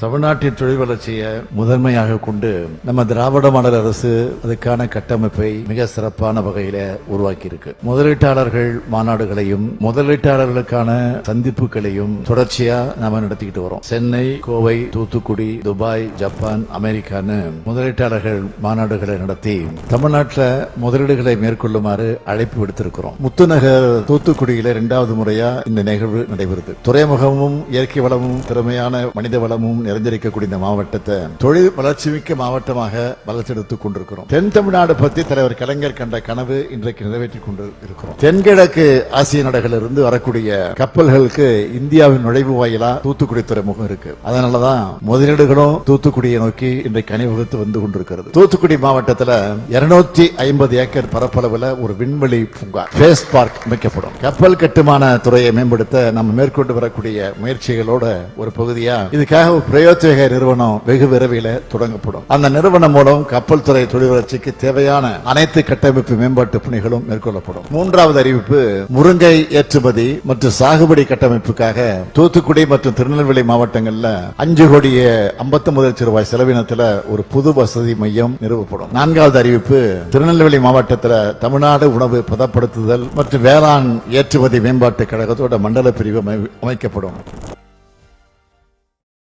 தமிழ்நாட்டின் தொழில் வளர்ச்சியை முதன்மையாக கொண்டு நம்ம திராவிட மாடல் அரசு அதுக்கான கட்டமைப்பை மிக சிறப்பான வகையில உருவாக்கி இருக்கு. முதலீட்டாளர்கள் மாநாடுகளையும் முதலீட்டாளர்களுக்கான சந்திப்புகளையும் தொடர்ச்சியா நாம நடத்திக்கிட்டு வரோம். சென்னை, கோவை, தூத்துக்குடி, துபாய், ஜப்பான், அமெரிக்கான்னு முதலீட்டாளர்கள் மாநாடுகளை நடத்தி தமிழ்நாட்டில் முதலீடுகளை மேற்கொள்ளுமாறு அழைப்பு விடுத்திருக்கிறோம். முத்துநகர் தூத்துக்குடியில 2வது முறையா இந்த நிகழ்வு நடைபெறுது. துறைமுகமும் இயற்கை வளமும் திறமையான மனித வளமும் நிறைந்திருக்கக்கூடிய இந்த மாவட்டத்தை தொழில் வளர்ச்சி மிக்க மாவட்டமாக வளர்ச்செடுத்துக் கொண்டிருக்கிறோம். தென் தமிழ்நாடு பற்றி தலைவர் கலைஞர் கண்ட கனவு இன்றைக்கு நிறைவேற்றிக் கொண்டிருக்கிறோம். தென்கிழக்கு ஆசிய நாடுகளிலிருந்து வரக்கூடிய கப்பல்களுக்கு இந்தியாவின் நுழைவு வாயிலா தூத்துக்குடி துறைமுகம் இருக்கு. அதனாலதான் முதலீடுகளும் தூத்துக்குடியை நோக்கி இன்றைக்கு அணிவகுத்து வந்து கொண்டிருக்கிறது. தூத்துக்குடி மாவட்டத்தில் 250 ஏக்கர் பரப்பளவில் ஒரு விண்வெளி பூங்கா ஸ்பேஸ் பார்க் அமைக்கப்படும். கப்பல் கட்டுமான துறையை மேம்படுத்த நம்ம மேற்கொண்டு வரக்கூடிய முயற்சிகளோட ஒரு பகுதியா இதுக்காக பிரயோஜக நிறுவனம் வெகு விரைவில் தொடங்கப்படும். அந்த நிறுவனம் மூலம் கப்பல் துறை தொழில் வளர்ச்சிக்கு தேவையான அனைத்து கட்டமைப்பு மேம்பாட்டு பணிகளும் மேற்கொள்ளப்படும். 3வது அறிவிப்பு, முருங்கை ஏற்றுமதி மற்றும் சாகுபடி கட்டமைப்புக்காக தூத்துக்குடி மற்றும் திருநெல்வேலி மாவட்டங்களில் 5 கோடியே 59 லட்சம் ரூபாய் செலவினத்தில் ஒரு புது வசதி மையம் நிறுவப்படும். 4வது அறிவிப்பு, திருநெல்வேலி மாவட்டத்தில் தமிழ்நாடு உணவு பதப்படுத்துதல் மற்றும் வேளாண் ஏற்றுமதி மேம்பாட்டு கழகத்தோட மண்டல பிரிவு அமைக்கப்படும்.